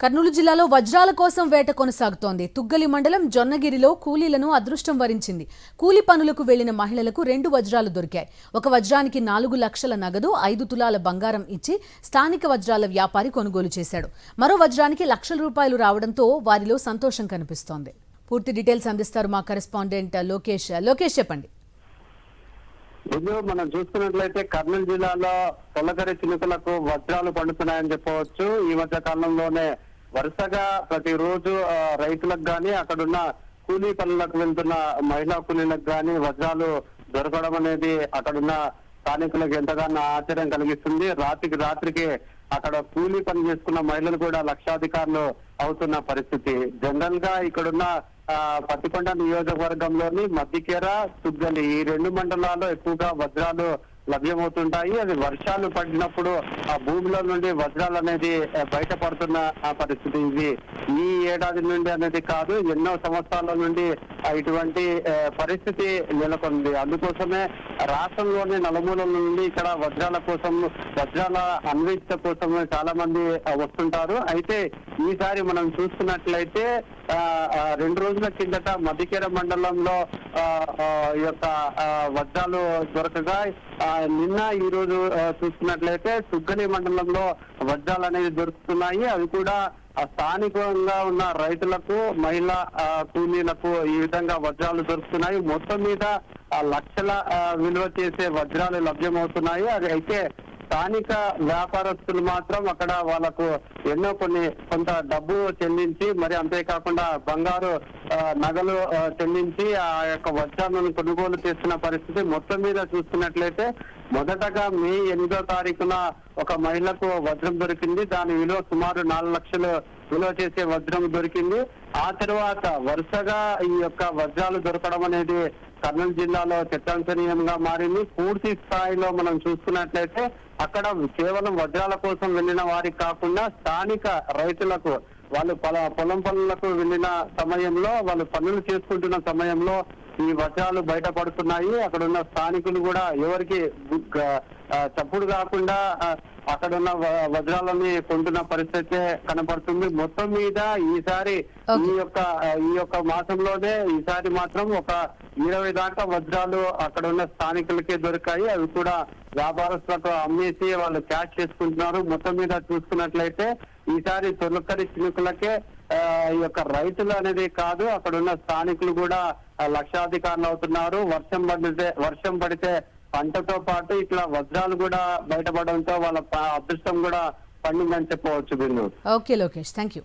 కర్నూలు జిల్లాలో వజ్రాల కోసం వేట కొనసాగుతోంది. తుగ్గలి మండలం జొన్నగిరిలో కూలీలను అదృష్టం వరించింది. కూలి పనులకు వెళ్లిన మహిళలకు 2 వజ్రాలు దొరికాయి. ఒక వజ్రానికి 4 లక్షల నగదు, 5 తులాల బంగారం ఇచ్చి స్థానిక వజ్రాల వ్యాపారి కొనుగోలు చేశాడు. మరో వజ్రానికి లక్షల రూపాయలు రావడంతో వారిలో సంతోషం కనిపిస్తోంది. పూర్తి డీటెయిల్స్ అందిస్తారు మా కరెస్పాండెంట్ లోకేష్. చెప్పండి. ఇప్పుడు మనం చూసుకున్నట్లయితే కర్నూలు జిల్లాలో తొలకరి చినుకులకు వజ్రాలు పండుతున్నాయని చెప్పవచ్చు. ఈ మధ్య కాలంలోనే వరుసగా ప్రతిరోజు రైతులకు గాని అక్కడున్న కూలీ పనులకు వెళ్తున్న మహిళా కూలీలకు గాని వజ్రాలు దొరకడం అనేది అక్కడున్న స్థానికులకు ఎంతగానో ఆశ్చర్యం కలిగిస్తుంది. రాత్రికి అక్కడ కూలీ పని చేసుకున్న మహిళలు కూడా లక్షాధికారులు అవుతున్న పరిస్థితి. జనరల్ గా ఇక్కడున్న పత్తికొండ నియోజకవర్గంలోని మద్దికేర, తుగ్గలి ఈ 2 మండలాల్లో ఎక్కువగా వజ్రాలు లభ్యమవుతుంటాయి. అది వర్షాలు పడినప్పుడు ఆ భూమిలో నుండి వజ్రాలు అనేది బయటపడుతున్న పరిస్థితి. ఇది ఈ ఏడాది నుండి అనేది కాదు, ఎన్నో సంవత్సరాల నుండి ఇటువంటి పరిస్థితి నెలకొంది. అందుకోసమే రాష్ట్రంలోని నలుమూలల నుండి ఇక్కడ వజ్రాల అన్వేషణ కోసం చాలా మంది వస్తుంటారు. అయితే ఈసారి మనం చూసుకున్నట్లయితే 2 రోజుల కిందట మద్దికేర మండలంలో ఈ యొక్క వజ్రాలు దొరకగా నిన్న ఈ రోజు చూసుకున్నట్లయితే తుగ్గలి మండలంలో వజ్రాలు అనేది దొరుకుతున్నాయి. అవి కూడా స్థానికంగా ఉన్న రైతులకు, మహిళా కూలీలకు ఈ విధంగా వజ్రాలు దొరుకుతున్నాయి. మొత్తం మీద లక్షల విలువ చేసే వజ్రాలు లభ్యమవుతున్నాయి. అది అయితే స్థానిక వ్యాపారస్తులు మాత్రం అక్కడ వాళ్ళకు కొంత డబ్బు చెల్లించి, మరి అంతేకాకుండా బంగారు నగలు చెల్లించి ఆ యొక్క వజ్రాలను కొనుగోలు చేస్తున్న పరిస్థితి. మొత్తం మీద చూసుకున్నట్లయితే మొదటగా మే 8వ తారీఖున ఒక మహిళకు వజ్రం దొరికింది. దాని విలువ సుమారు 4 లక్షలు విలువ చేసే వజ్రం దొరికింది. ఆ తర్వాత వరుసగా ఈ యొక్క వజ్రాలు దొరకడం అనేది కర్నూలు జిల్లాలో చర్చనీయంగా మారింది. పూర్తి స్థాయిలో మనం చూసుకున్నట్లయితే అక్కడ కేవలం వజ్రాల కోసం వెళ్ళిన వారికి కాకుండా స్థానిక రైతులకు, వాళ్ళు పొలం పనులకు వెళ్ళిన సమయంలో, వాళ్ళు పనులు చేసుకుంటున్న సమయంలో ఈ వజ్రాలు బయటపడుతున్నాయి. అక్కడ ఉన్న స్థానికులు కూడా ఎవరికి చప్పుడు కాకుండా అక్కడున్న వజ్రాలని కొంటున్న పరిస్థితి కనపడుతుంది. మొత్తం మీద ఈసారి ఈ యొక్క మాసంలోనే ఈసారి మాత్రం ఒక 20 దాకా వజ్రాలు అక్కడ ఉన్న స్థానికులకే దొరికాయి. అవి కూడా వ్యాపారస్తులకు అమ్మేసి వాళ్ళు క్యాష్ చేసుకుంటున్నారు. మొత్తం మీద చూసుకున్నట్లయితే ఈసారి తొలకరి చినుకులకే ఈ యొక్క రైతులు అనేది కాదు, అక్కడ ఉన్న స్థానికులు కూడా లక్షాధికారులు అవుతున్నారు. వర్షం పడితే పంటతో పాటు ఇట్లా వజ్రాలు కూడా బయటపడడంతో వాళ్ళ అదృష్టం కూడా పండిందని చెప్పవచ్చు. Okay Lokesh, thank you.